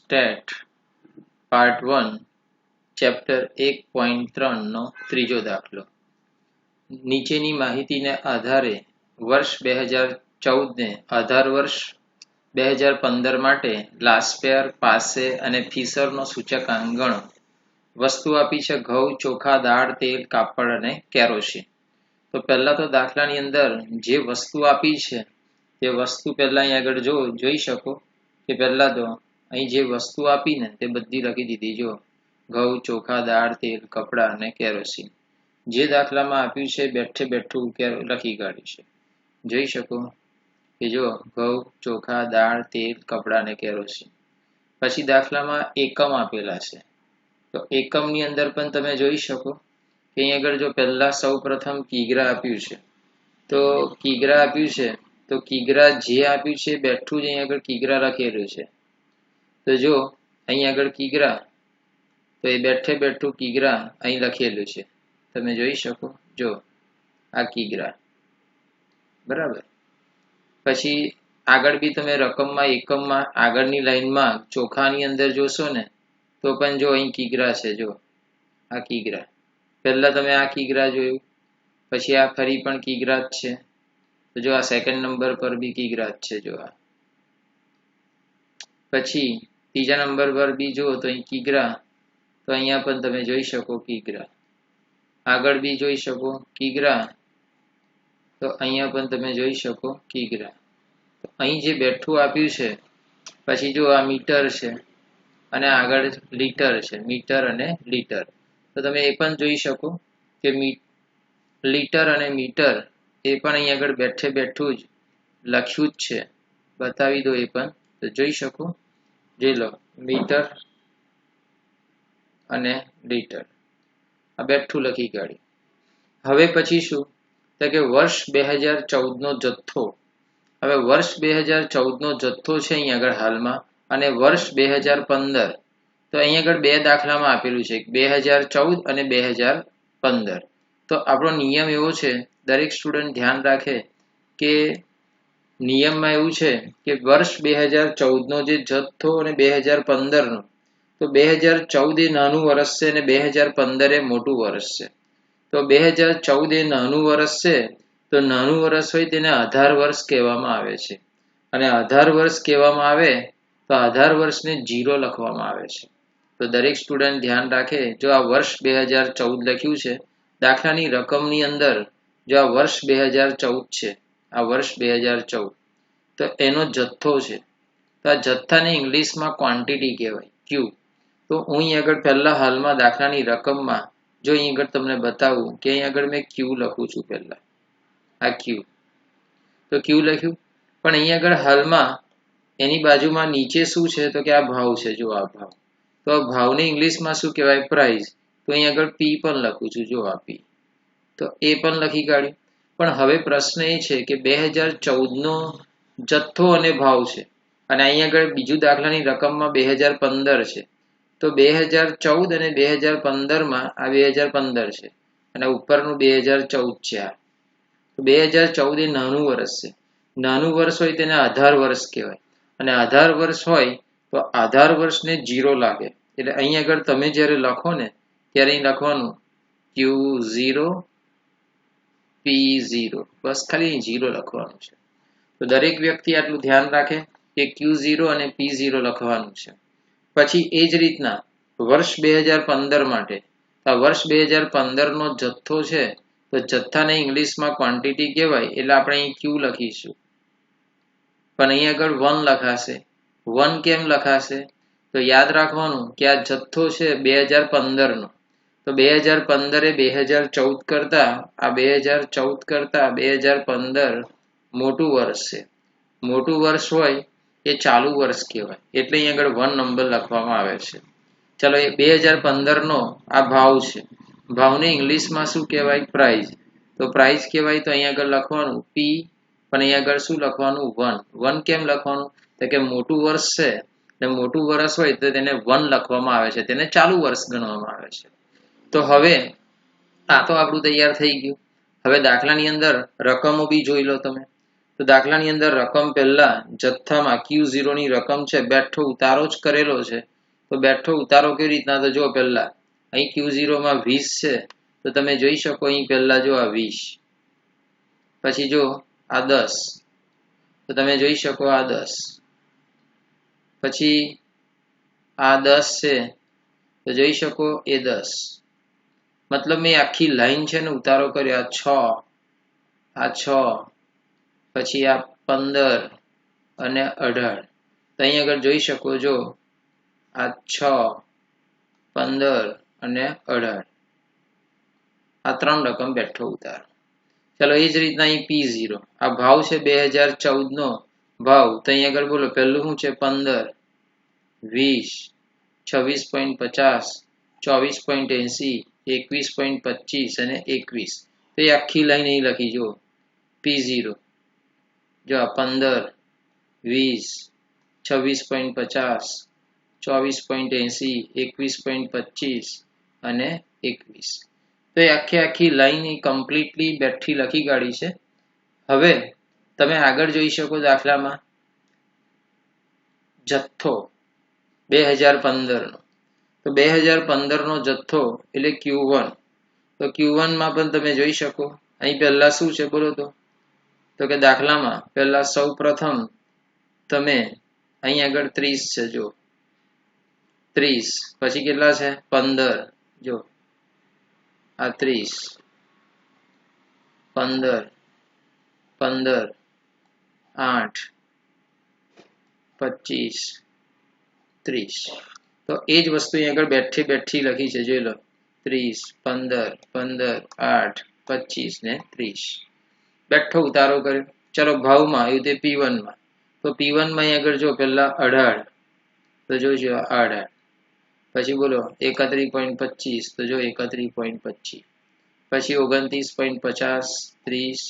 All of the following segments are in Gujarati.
સ્ટેટ પાર્ટ 1 ચેપ્ટર 1.3 નો ત્રીજો દાખલો. નીચેની માહિતીને આધારે વર્ષ 2014 ને આધાર વર્ષ 2015 માટે લાસ્પેર, પાસે અને ફિશરનો સૂચકાંક ગણો. વસ્તુ આપી છે ઘઉં, ચોખા, દાળ, તેલ, કાપડ અને કેરોસીન. તો પહેલા તો દાખલાની અંદર જે વસ્તુ આપી છે તે વસ્તુ પહેલા અહીં આગળ જોઈ શકો કે પહેલા તો અહીં જે વસ્તુ આપીને તે બધી લખી દીધી. જો ઘઉં, ચોખા, દાળ, તેલ, કપડાં અને કેરોસીન. જે દાખલામાં આપ્યું છે બેઠે બેઠું લખી કાઢ્યું છે. જોઈ શકો કે જો ઘઉં, ચોખા, દાળ, તેલ, કપડાં અને કેરોસીન. પછી દાખલામાં એકમ આપેલા છે, તો એકમની અંદર પણ તમે જોઈ શકો કે અહીં આગળ જો પહેલા સૌ પ્રથમ કિગ્રા આપ્યું છે, તો કિગ્રા આપ્યું છે તો કિગ્રા જે આપ્યું છે બેઠું જ અહીં આગળ કિગ્રા લખેલું છે. તો જો અહીં આગળ કિગ્રા, તો એ બેઠે બેઠું કિગ્રા અહીં લખેલું છે. તમે જોઈ શકો, જો આ કિગ્રા, બરાબર. પછી આગળ બી તમે રકમમાં એકમમાં આગળની લાઈનમાં ચોખાની અંદર જોશો ને તો પણ જો અહીં કિગ્રા છે. જો આ કિગ્રા, પહેલા તમે આ કિગ્રા જોયું, પછી આ ફરી પણ કિગ્રા જ છે. તો જો આ સેકન્ડ નંબર પર બી કિગ્રા જ છે. જો આ પછી ત્રીજા નંબર પર બી જુઓ તો અહીં કિગ્રા, તો અહીંયા પણ તમે જોઈ શકો કિગ્રા. આગળ બી જોઈ શકો કિગ્રા, તો અહીંયા પણ તમે જોઈ શકો કિગ્રા. તો અહીં જે બેઠું આપ્યું છે, પછી જો આ મીટર છે અને આગળ લીટર છે, મીટર અને લીટર. તો તમે એ પણ જોઈ શકો કે લીટર અને મીટર એ પણ અહીં આગળ બેઠે બેઠું જ લખ્યું જ છે. બતાવી દો એ પણ, તો જોઈ શકો. જોઈ લો, મીટર અને લીટર આ બેઠું લખી કાઢ્યું. હવે પછી શું, તો કે વર્ષ 2014 નો જથ્થો. હવે વર્ષ 2014 નો જથ્થો છે અહીં આગળ હાલમાં, અને વર્ષ 2015. તો અહીં આગળ બે દાખલામાં આપેલું છે, 2014 અને 2015. તો આપણો નિયમ એવો છે, દરેક સ્ટુડન્ટ ધ્યાન રાખે કે નિયમમાં એવું છે કે વર્ષ 2014 નો જે જથ્થો અને 2015 નો, તો 2014 એ નાનું વર્ષ છે અને 2015 એ મોટું વર્ષ છે. તો 2014 એ નાનું વર્ષ છે, તો નાનું વર્ષ હોય તેને આધાર વર્ષ કહેવામાં આવે છે. અને આધાર વર્ષ કહેવામાં આવે તો આધાર વર્ષને 0 લખવામાં આવે છે. તો દરેક સ્ટુડન્ટ ધ્યાન રાખે, જો આ વર્ષ 2014 લખ્યું છે દાખલાની રકમની અંદર, જો આ વર્ષ 2014 છે, આ વર્ષ 2014, તો એનો જથ્થો છે. તો આ જથ્થાને ઇંગ્લિશમાં ક્વોન્ટિટી કહેવાય, ક્યુ. તો હું અહીં આગળ પહેલા હાલમાં દાખલાની રકમમાં જો અહીં આગળ તમને બતાવું કે અહીં આગળ મેં ક્યુ લખું છું, પહેલા આ ક્યુ, તો ક્યુ લખ્યું. પણ અહીં આગળ હાલમાં એની બાજુમાં નીચે શું છે, તો કે આ ભાવ છે. જો આ ભાવ, તો આ ભાવને ઇંગ્લિશમાં શું કહેવાય, પ્રાઇસ. તો અહીં આગળ પી પણ લખું છું. જો આ પી, તો એ પણ લખી કાઢ્યું. પણ હવે પ્રશ્ન એ છે કે 2014 નો જથ્થો અને ભાવ છે, અને અહીં આગળ બીજું દાખલાની રકમમાં 2015 છે. તો 2014 અને 2015 માં આ 2015 છે અને ઉપરનું 2014 છે. આ તો 2014 એ નાનું વર્ષ છે. નાનું વર્ષ હોય તેને આધાર વર્ષ કહેવાય, અને આધાર વર્ષ હોય તો આધાર વર્ષને 0 લાગે. એટલે અહીં આગળ તમે જ્યારે લખો ને ત્યારે અહીં લખવાનું Q0 P0, બસ ખાલી 0 લખવાનું છે. તો દરેક વ્યક્તિ આટલું ધ્યાન રાખે કે Q0 અને P0 લખવાનું છે. પછી એ જ રીતના વર્ષ 2015 માટે, આ વર્ષ 2015 નો જથ્થો છે, તો જથ્થાને ઇંગ્લિશમાં ક્વોન્ટિટી કહેવાય, એટલે આપણે અહીં Q લખીશું. પણ અહીં આગળ 1 લખાશે. 1 કેમ લખાશે, તો યાદ રાખવાનું કે આ જથ્થો છે 2015 નો, તો 2015 એ 2014 કરતા, આ 2014 કરતા 2015 મોટું વર્ષ છે. મોટું વર્ષ હોય એ ચાલુ વર્ષ કહેવાય, એટલે અહીં આગળ 1 નંબર લખવામાં આવે છે. ચલો, એ 2015 નો આ ભાવ છે. ભાવને ઇંગ્લિશમાં શું કહેવાય, પ્રાઇસ. તો પ્રાઇસ કહેવાય, તો અહીં આગળ લખવાનું પી, પણ અહીં આગળ શું લખવાનું, 1. 1 કેમ લખવાનું, તો કે મોટું વર્ષ છે, અને મોટું વર્ષ હોય તો તેને 1 લખવામાં આવે છે, તેને ચાલુ વર્ષ ગણવામાં આવે છે. તો હવે આ તો આપણું તૈયાર થઈ ગયું. હવે દાખલાની અંદર રકમો બી જોઈ લો તમે. તો દાખલાની અંદર રકમ પહેલા જથ્થામાં Q0 ની રકમ છે, બેઠો ઉતારો જ કરેલો છે. તો બેઠો ઉતારો કેવી રીતના, તો જો પહેલા અહીં Q0 માં 20 છે, તો તમે જોઈ શકો અહીં પહેલા જો આ 20, પછી જો આ 10, તો તમે જોઈ શકો આ 10, પછી આ 10 છે, તો જોઈ શકો એ 10. મતલબ મેં આખી લાઈન છે ને ઉતારો કર્યો, આ 6, આ 6, પછી આ 15 અને 18. તો અહીં આગળ જોઈ શકો જો આ 6, 15 અને 18, આ 3 રકમ બેઠો ઉતારો. ચલો એ જ રીતના અહીં P0, આ ભાવ છે 2014 નો ભાવ. તો અહીં આગળ બોલો પહેલું શું છે, 15, 20, 26.50, 24.80, 21.25 અને 21. તો એ આખી લાઈન અહીં લખી જો P0, જો આ 15, 20, 26.50, 24.80, 21.25 અને 21. તો એ આખી લાઈન કમ્પ્લીટલી બેઠી લખી કાઢી છે. હવે તમે આગળ જોઈ શકો દાખલામાં જથ્થો 2015 નો. તો 2015 નો જથ્થો એટલે Q1. તો Q1 માં પણ તમે જોઈ શકો અહીં પહેલા શું છે બોલો તો કે દાખલામાં પહેલા સૌ પ્રથમ તમે અહીં આગળ 30 છે, જો 30, પછી કેટલા છે 15, જો આ 30, 15, 15, 8, 25, 30. તો એ જ વસ્તુ અહીં આગળ બેઠી લખી છે, જોઈ લો 30, 15, 15, 8, 25 ને 30. બેઠો ઉતારો કર્યો. ચલો ભાવમાં આવ્યું તે P1 માં. તો P1 માં અહીં આગળ જો પહેલા 18, તો જોજો 18, પછી બોલો 31.25, તો જો 31.25, પછી 29.50, 30,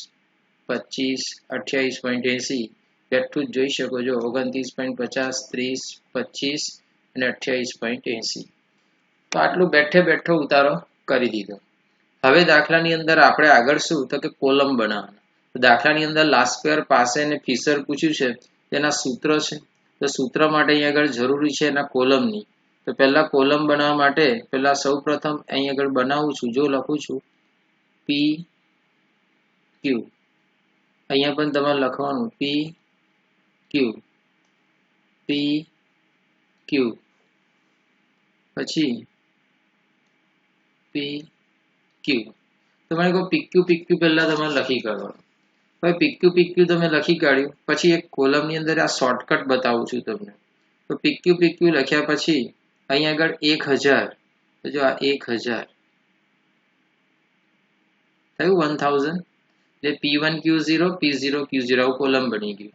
25, 28.80, બેઠું જ જોઈ શકો છો 29.50, 30, 25 અને 28.80. તો આટલું બેઠો ઉતારો કરી દીધો. હવે દાખલાની અંદર આપણે આગળ શું, તો કે કોલમ બનાવવાના. તો દાખલાની અંદર લાસ્પેર, પાસે અને ફિશર પૂછ્યું છે, તેના સૂત્ર છે. તો સૂત્ર માટે અહીં આગળ જરૂરી છે એના કોલમની. તો પહેલા કોલમ બનાવવા માટે પહેલા સૌ પ્રથમ અહીં આગળ બનાવું છું, જો લખું છું P Q. અહીંયા પણ તમારે લખવાનું P Q, P Q, પછી P Q. તમારે કહો PQ પહેલા તમારે લખી કાઢવાનું. હવે PQ તમે લખી કાઢ્યું, પછી એક કોલમની અંદર આ શોર્ટકટ બતાવું છું તમને. તો PQ લખ્યા પછી અહીં આગળ 1000, તો જો આ 1000 થયું 1000, એટલે P1 Q0, P0 Q0 આવું કોલમ બની ગયું.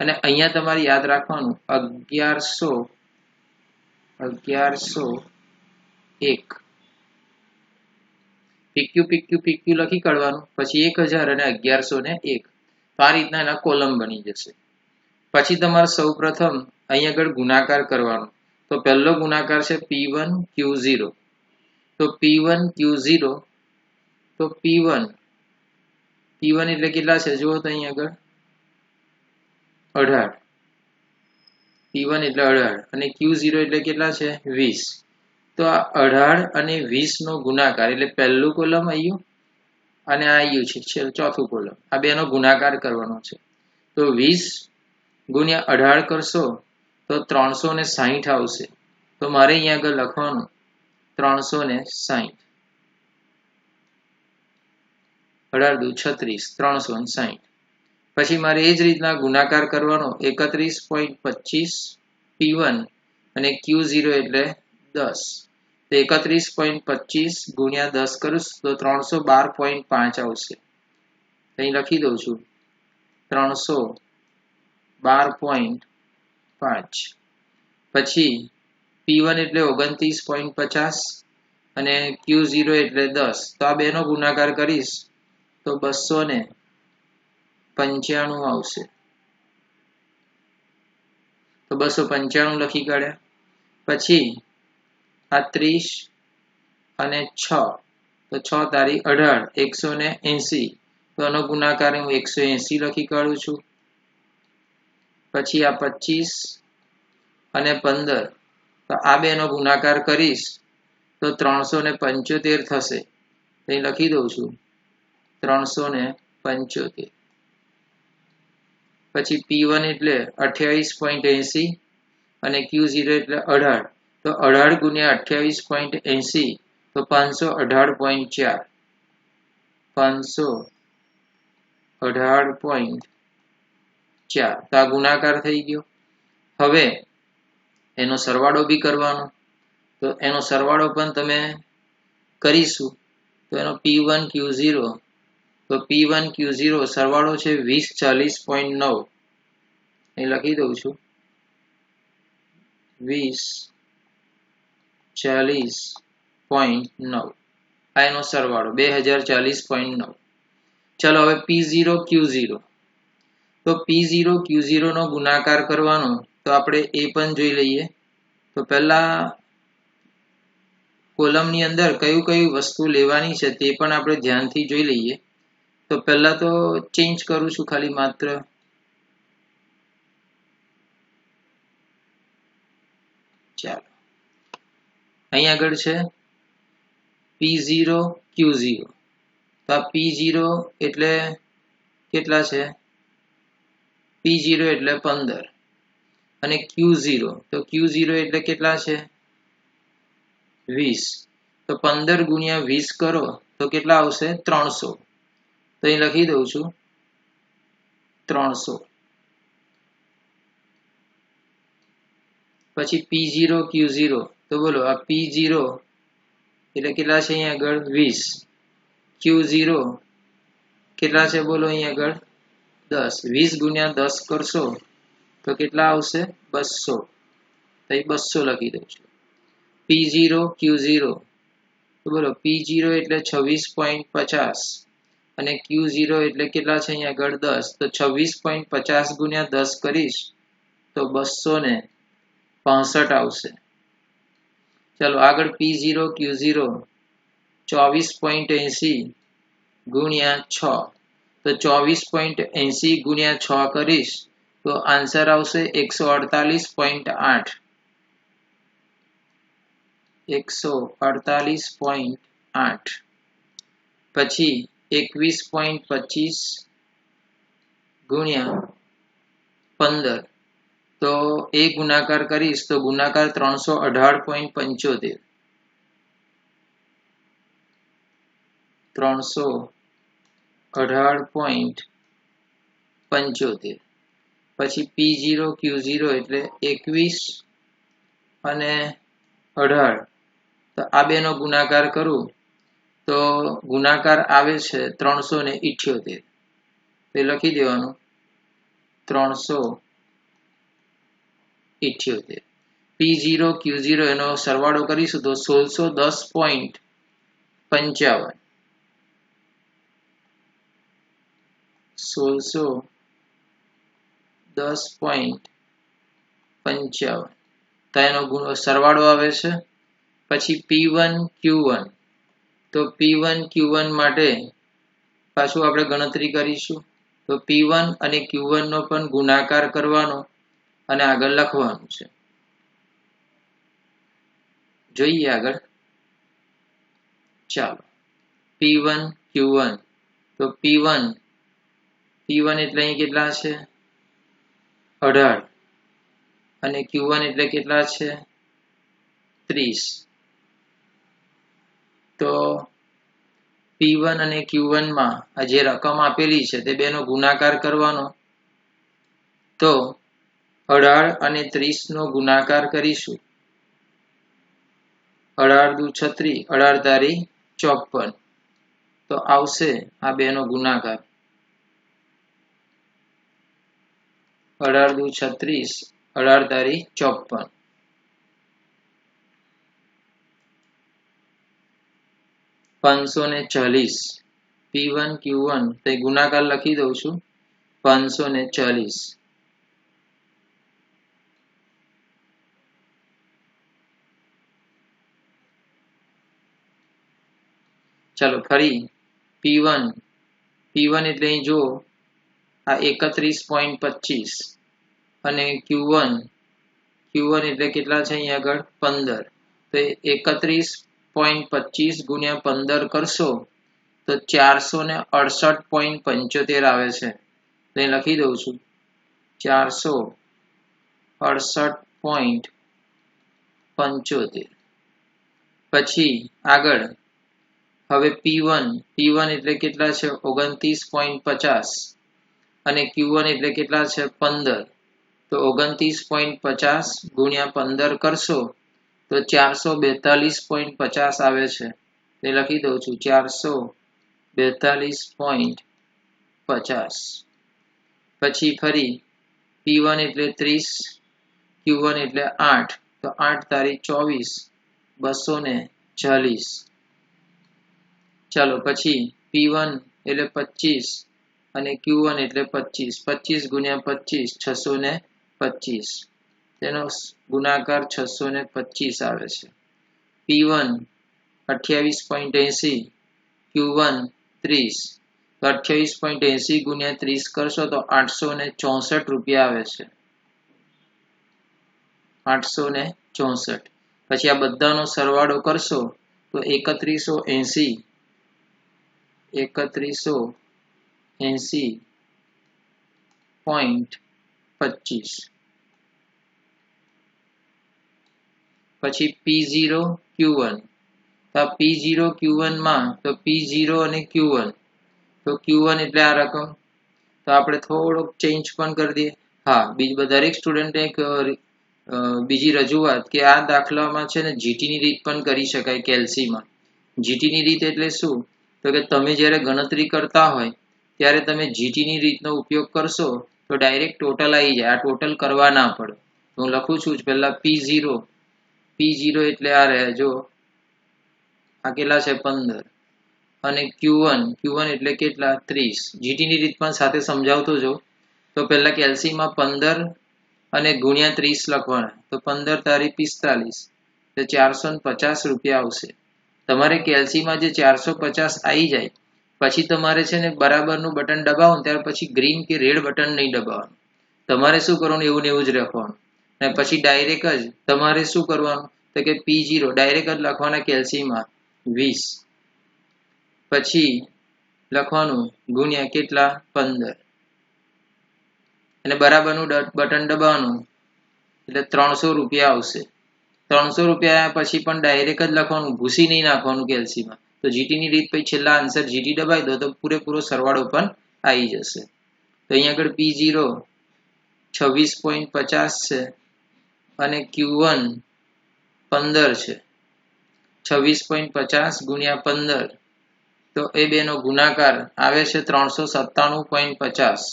અને અહીંયા તમારે યાદ રાખવાનું 1101. PQ લખી કાઢવાનું, પછી 1000 અને 1101. તો આ રીતના એના કોલમ બની જશે. પછી તમારે સૌ પ્રથમ અહીં આગળ ગુણાકાર કરવાનો. તો પહેલો ગુણાકાર છે P1 Q0. તો P1 Q0, તો P1 એટલે કેટલા છે જુઓ તો અહીં આગળ 18, P1 એટલે 18 અને Q0 એટલે કેટલા છે 20. તો આ 18 અને 20 નો ગુણાકાર એટલે પહેલું કોલમ આવ્યું અને આ આવ્યું છે ચોથું કોલમ. આ બેનો ગુણાકાર કરવાનો છે. તો 20 ગુણ્યા 18 કરશો તો 360 આવશે. તો મારે અહીંયા આગળ લખવાનું 360, 18 દુ 36, 360. પછી મારે એ જ રીતના ગુણાકાર કરવાનો 31.25 P1 અને Q0 એટલે 10. તો 31.25 ગુણ્યા 10 કરું તો 312.5 આવશે. અહીં લખી દઉં છું 312.5. પછી P1 એટલે 29.50 અને Q0 એટલે 10. તો આ બેનો ગુણાકાર કરીશ તો 295 આવશે. તો 295 લખી કાઢ્યા. પછી આ 30 અને 6, તો 6 તારીખ 18, 180. તો આનો ગુણાકાર હું 180 લખી કાઢું છું. પછી આ 25 અને 15, તો આ બેનો ગુણાકાર કરીશ તો 375 થશે. અહીં લખી દઉં છું 375. પછી P1 એટલે 28.80 અને Q0 એટલે 18, તો 18 ગુણ્યા 28.80 તો 518.4, 518.4. તો આ ગુણાકાર થઈ ગયો. હવે એનો સરવાળો બી કરવાનો, તો એનો સરવાળો પણ તમે કરીશું. તો એનો P1 Q0, તો P1 Q0 સરવાળો છે 2040.9. અહીં લખી દઉં છું 2040.9. આ એનો સરવાળો 2040.9. ચલો હવે P0 Q0, તો P0 Q0 નો ગુણાકાર કરવાનો, તો આપણે એ પણ જોઈ લઈએ. તો પહેલા કોલમની અંદર કયું કયું વસ્તુ લેવાની છે તે પણ આપણે ધ્યાનથી જોઈ લઈએ. તો પહેલા તો ચેન્જ કરું છું ખાલી માત્ર. ચાલો અહીં આગળ છે P0 Q0, તો આ P0 એટલે કેટલા છે? P0 એટલે 15 અને Q0, તો Q0 એટલે કેટલા છે? 20. તો 15 ગુણ્યા 20 કરો તો કેટલા આવશે? 300. તો અહીં લખી દઉં છું 300. પછી P0 Q0, તો બોલો આ P0 એટલે કેટલા છે અહીં આગળ? 20. Q0 કેટલા છે બોલો અહીં આગળ? 10. 20 ગુણ્યા 10 કરશો તો કેટલા આવશે? 200. તો અહીં 200 લખી દઉં છું. P0 Q0, તો બોલો P0 એટલે 26.50 અને Q0 એટલે કેટલા છે અહીં આગળ? 10. તો 26.50 ગુણ્યા 10 કરીશ તો 265 આવશે. ચાલો આગળ P0 Q0 24.80 ગુણ્યા 6, તો 24.80 ગુણ્યા 6 કરીશ તો આન્સર આવશે 148.8. 148.8. પછી 21.25 ગુણ્યા 15, તો એ ગુણાકાર કરીશ તો ગુણાકાર 318.75. 318.75. પછી P0 Q0 એટલે 21 અને 18, તો આ બેનો ગુણાકાર કરું તો ગુણાકાર આવે છે 378. તે લખી દેવાનું 378. P0 Q0 એનો સરવાળો કરીશું તો 1610.55. 1610.55 તો એનો સરવાળો આવે છે. પછી P1 Q1, તો P1 Q1 માટે પાછું આપણે ગણતરી કરીશું. તો P1 અને Q1 નો પણ ગુણાકાર કરવાનો અને આગળ લખવાનું છે. જોઈએ આગળ. ચાલો P1 Q1, તો P1 એટલે અહીં કેટલા છે? 18 અને Q1 એટલે કેટલા છે? 30. તો P1 અને Q1 માં આ જે રકમ આપેલી છે તે બેનો ગુણાકાર કરવાનો. તો 18 અને 30 નો ગુણાકાર કરીશું. 18 દુ 36, 18 તારી 54. તો આવશે આ બેનો ગુણાકાર 18 દુ 36, 18 તારી 54. $540. P1 Q1 તો ગુણાકાર લખી દઉં છું 540. ચાલો ફરી P1 P1 એટલે અહીં જો આ 31.25 અને Q1 એટલે કેટલા છે અહીં આગળ 15, તો 31.25 ગુણ્યા 15 કરશો તો 468.75 આવે છે. તો અહીં લખી દઉં છું 468.75. પછી આગળ હવે P1 એટલે કેટલા છે 29.50 અને Q1 એટલે કેટલા છે 15, તો 29.50 ગુણ્યા 15 કરશો તો 442.50 આવે છે. તે લખી દઉં છું 442.50. પછી ફરી P1 એટલે 30, Q1 એટલે 8, તો 8 તારી 24, 240. ચાલો પછી P1 એટલે 25 અને Q1 એટલે 25, 25 ગુણ્યા 25 625, તેનો ગુણાકાર 625 આવે છે. P1 28.80, Q1 30, તો 28.80 ગુણ્યા 30 કરશો તો 864 રૂપિયા આવે છે. 864. પછી આ બધાનો સરવાળો કરશો તો 3180.25. પછી P0 Q1, તો આ P0 Q1 માં તો P0 અને Q1, તો Q1 એટલે આ રકમ, તો આપણે થોડોક ચેન્જ પણ કરી દઈએ. હા, દરેક સ્ટુડન્ટને એક બીજી રજૂઆત કે આ દાખલામાં છે ને જીટીની રીત પણ કરી શકાય કેલ્સીમાં. જીટીની રીત એટલે શું, તો કે તમે જ્યારે ગણતરી કરતા હોય ત્યારે તમે જીટીની રીતનો ઉપયોગ કરશો તો ડાયરેક્ટ ટોટલ આવી જાય, આ ટોટલ કરવા ના પડે. હું લખું છું પહેલા P0 એટલે આ રહે જો આ કેટલા છે 15 અને Q1 એટલે કેટલા 30. જીટીની રીતમાં સાથે સમજાવતો જો. તો પહેલા કેલ્સીમાં 15 અને ગુણ્યા 30 લખવાના, તો 15 તારી 45, તો 450 રૂપિયા આવશે. તમારે કેલ્સીમાં જે 450 આવી જાય પછી તમારે છે ને બરાબરનું બટન દબાવો ત્યાર પછી ગ્રીન કે રેડ બટન નહીં દબાવવાનું. તમારે શું કરવાનું એવું ને એવું જ રાખવાનું અને પછી ડાયરેક્ટ જ તમારે શું કરવાનું તો કે P0 ડાયરેક્ટ જ લખવાના કેલ્સીમાં 20, પછી લખવાનું ગુણ્યા કેટલા 15 અને બરાબરનું બટન દબાવવાનું એટલે 300 રૂપિયા આવશે. 300 રૂપિયા પછી પણ ડાયરેક્ટ જ લખવાનું, ભૂસી નહીં નાખવાનું કેલ્સીમાં. તો જીટીની રીત પછી છેલ્લા આન્સર જીટી દબાવી દો તો પૂરેપૂરો સરવાળો પણ આવી જશે. તો અહીંયા આગળ P0 26.50 છે અને Q1 15 છે. 26.50 ગુણ્યા 15, તો એ બેનો ગુણાકાર આવે છે 397.50.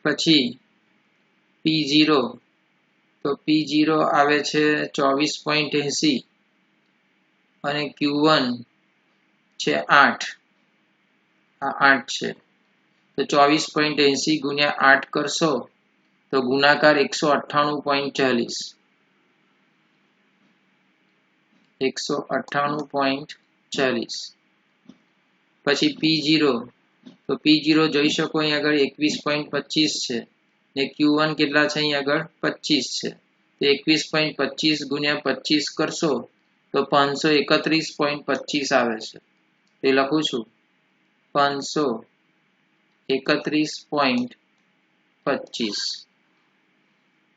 પછી P0, તો P0 આવે છે 24.80 અને Q1 છે 8, આ 8 છે. તો 24.80 ગુણ્યા 8 કરશો તો ગુણાકાર 198.40. 198.40. પછી P0, તો P0 જોઈ શકો અહીં આગળ 21.25 છે ને Q1 કેટલા છે અહીં આગળ 25 છે. તો 21.25 ગુણ્યા 25 કરશો તો 531.25 આવે છે. તે લખું છું 531.25.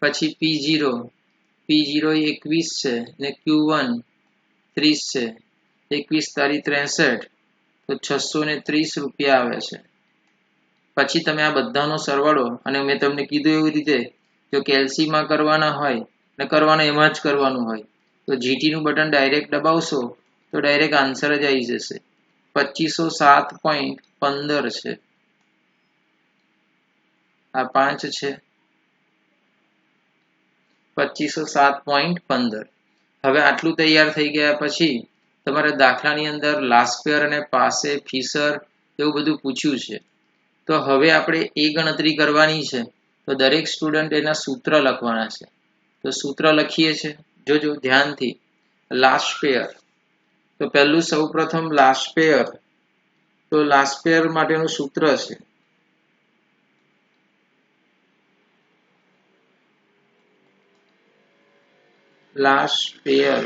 પછી P0 21 છે ને Q1 30 છે. 21 તારી 63, તો 630 રૂપિયા આવે છે. પછી તમે આ બધાનો સરવાળો, અને મેં તમને કીધું એવી રીતે જો કેલ્સીમાં કરવાના હોય ને કરવાના એમાં જ કરવાનું હોય તો જીટીનું બટન ડાયરેક્ટ દબાવશો તો ડાયરેક્ટ આન્સર જ આવી જશે. 2507.15 છે. આ 5 છે 2507.15. હવે આટલું તૈયાર થઈ ગયા પછી તમારે દાખલાની અંદર લાસ્પેર અને પાસે ફિશર એવું બધું પૂછ્યું છે. તો હવે આપણે એ ગણતરી કરવાની છે. તો દરેક સ્ટુડન્ટ એના સૂત્ર લખવાના છે. તો સૂત્ર લખીએ છીએ, જોજો ધ્યાનથી. લાસ્ટ પેયર, તો પહેલું સૌપ્રથમ લાસ્ટ પેયર, તો લાસ્ટ પેયર માટેનું સૂત્ર છે લાસ્ટ પેયર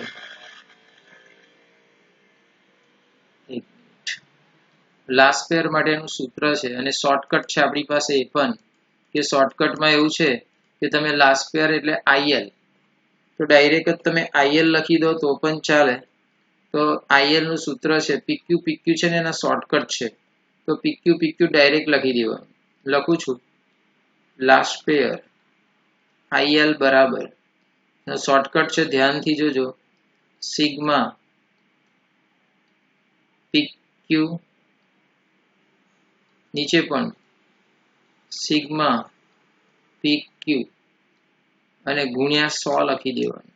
લાસ્ટ પેયર માટેનું સૂત્ર છે અને શોર્ટકટ છે આપણી પાસે એ પણ કે શોર્ટકટમાં એવું છે કે તમે લાસ્ટ પેયર એટલે આઈએલ, તો ડાયરેક્ટ જ તમે આઈએલ લખી દો તો પણ ચાલે. તો આઈએલ નું સૂત્ર છે પીક્યુ, પીક્યુ છે ને એના શોર્ટકટ છે, તો પીક્યુ પીક્યુ ડાયરેક્ટ લખી દેવાનું. લખું છું લાસ્ટ પેયર આઈએલ બરાબર શોર્ટકટ છે, ધ્યાનથી જોજો, સિગ્મા પીક્યુ, નીચે પણ સિગ્મા પીક્યુ અને ગુણ્યા 100 લખી દેવાનું.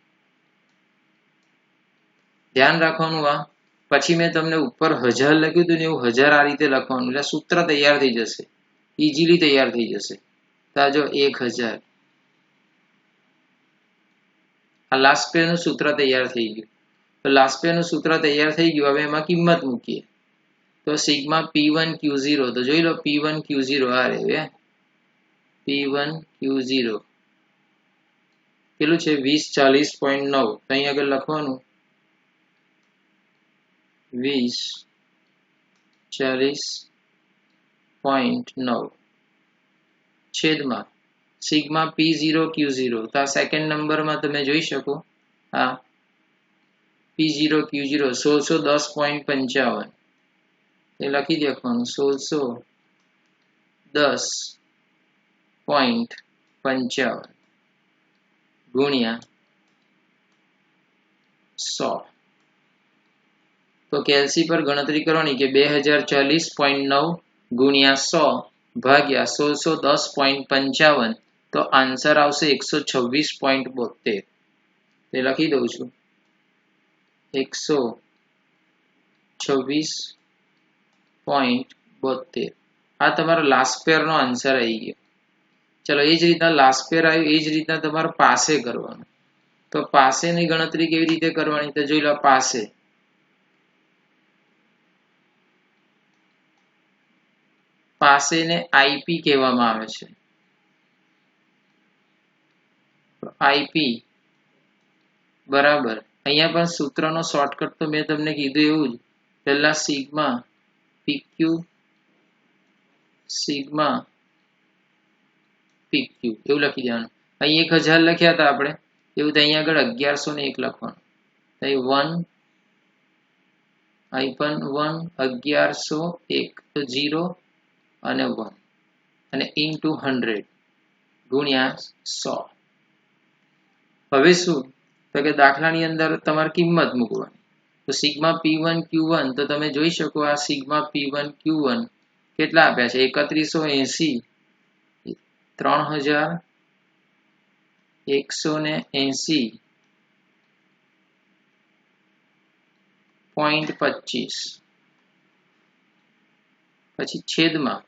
ધ્યાન રાખવાનું. આ પછી મેં તમને ઉપર 1000 લખ્યું હતું ને એવું 1000 આ રીતે લખવાનું, એટલે સૂત્ર તૈયાર થઈ જશે, ઇઝીલી તૈયાર થઈ જશે. તો આ જો 1000, આ લાસ્ટ પેયર નું સૂત્ર તૈયાર થઈ ગયું. તો લાસ્ટ પેયર નું સૂત્ર તૈયાર થઈ ગયું. હવે એમાં કિંમત મૂકીએ, તો સિગ્મા P1 Q0, તો જોઈ લો P1 Q0 આ રહ્યું, P1 Q0 કેટલું છે 2040.9, તો અહીં આગળ લખવાનું 2040.9 છેદમાં સિગ્મા P0 Q0, તો આ સેકન્ડ નંબરમાં તમે જોઈ શકો આ P0 Q0 1610.55 એ લખી દેવાનું 1610.55 ગુણ્યા 100. તો કેલ્સી પર ગણતરી કરવાની કે 2040.9 ગુણ્યા 100 ભાગ્યા 1610.55, તો આન્સર આવશે 126.72. તે લખી દઉં છું 126.72. આ તમારો લાસ્ટ પેયર નો આન્સર આવી ગયો. ચલો એ જ રીતના લાસ્ટ પેયર આવ્યું, એ જ રીતના તમારે પાસે કરવાનું. તો પાસેની ગણતરી કેવી રીતે કરવાની, તો જોઈ લો પાસે, પાસેને આઈપી કહેવામાં આવે છે. આઈપી બરાબર, અહીંયા પણ સૂત્રનો શોર્ટકટ તો મેં તમને કીધું એવું જ, પહેલા સિગ્મા પીક્યુ, સિગ્મા પીક્યુ એવું લખી દેવાનું. અહીં 1000 લખ્યા હતા આપણે, એવું તો અહીંયા આગળ 1101 લખવાનું. અહીં 1, અહીં પણ 1, 1101, તો 0 અને 1 અને ઇન્ટુ 100 ગુણ્યા 100. હવે શું, તો કે દાખલાની અંદર તમારે કિંમત મૂકવાની. તો સિગ્મા P1 Q1, તો તમે જોઈ શકો આ સિગ્મા P1 Q1 કેટલા આપ્યા છે 3180, 3180.25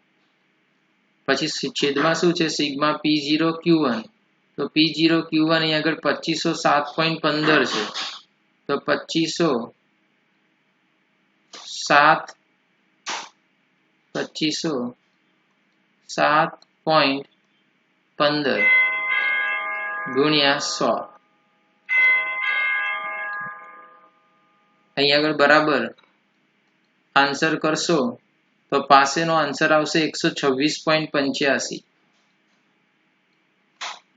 પછી છેદમાં શું છે સિગ્મા P0 Q1, તો P0 Q1 અહીં આગળ 2507.15 છે, તો 2507.15 ગુણ્યા 100. અહીં આગળ બરાબર આન્સર કરશો તો પાસેનો આન્સર આવશે 126.85.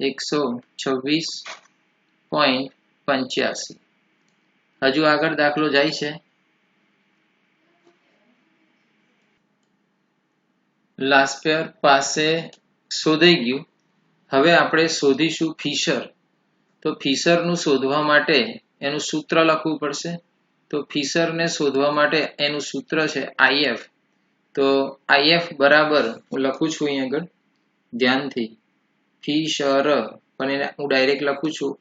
126.85. હજુ આગળ દાખલો જાય છે. લાસ્ટ પેયર પાસે શોધાઈ ગયું. હવે આપણે શોધીશું ફિશર. તો ફિશરનું શોધવા માટે એનું સૂત્ર લખવું પડશે. તો ફિશરને શોધવા માટે એનું સૂત્ર છે IF. તો IF બરાબર હું લખું છું અહીં આગળ ધ્યાનથી, ફિશર પણ એને હું ડાયરેક્ટ લખું છું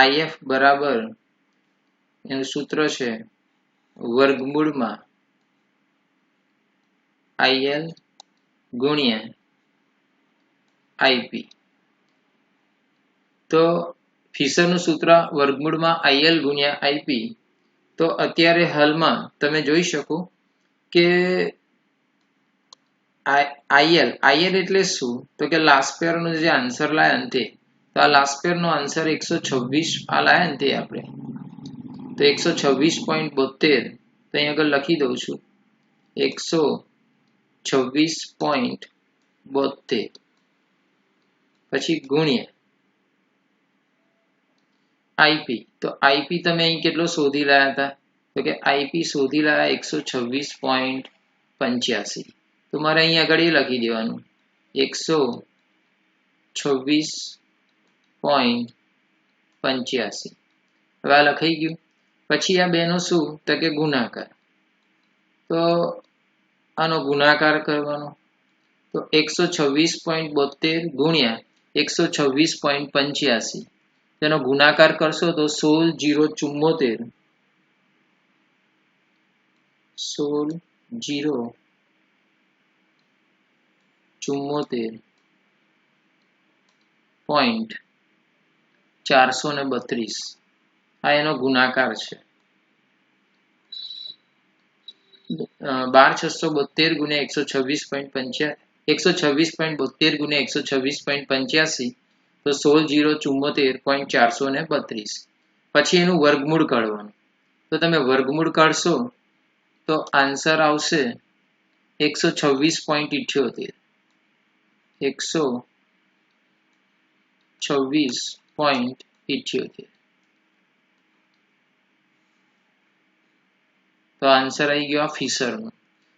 IF બરાબર એનું સૂત્ર છે વર્ગમૂળમાં IL ગુણ્યા IP. તો ફિશરનું સૂત્ર વર્ગમૂળમાં IL ગુણ્યા IP. તો અત્યારે હાલમાં તમે જોઈ શકો કે IL એટલે શું? તો કે લાસ્ટ પેરનો જે આન્સર લાયા ને તે. તો આ લાસ્ટ પેરનો આન્સર 126 આ લાયા ને તે આપણે. તો 126.72 તો અહીં આગળ લખી દઉં છું 126.72 પછી ગુણ્યા IP. તો IP તમે અહીં કેટલો શોધી લાયા હતા? તો કે IP શોધી લાયા 126.85. તો મારે અહીં આગળ એ લખી દેવાનું 126.85. હવે આ લખાઈ ગયું. પછી આ બેનો શું? તો કે ગુણાકાર. તો આનો ગુણાકાર કરવાનો. તો 126.72 ગુણ્યા 126.85. તેનો ગુણાકાર કરશો તો 16,074 16,074.432 આ એનો ગુણાકાર છે. 12,672 ગુણ્યા 126.72 ગુણ્યા 126.85 તો 16,074.432. પછી એનું વર્ગમૂળ કાઢવાનું. તો તમે વર્ગમૂળ કાઢશો તો આન્સર આવશે 126.78. 126.78. તો આન્સર આવી ગયો આ ફિશરનો.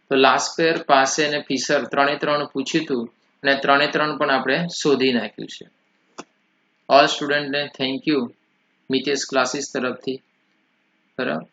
તો લાસ્ટ પેર, પાસે અને ફિશર 3 પૂછ્યું હતું અને 3 પણ આપણે શોધી નાખ્યું છે. ઓલ સ્ટુડન્ટને થેન્ક યુ મિતેશ ક્લાસીસ તરફથી. બરાબર.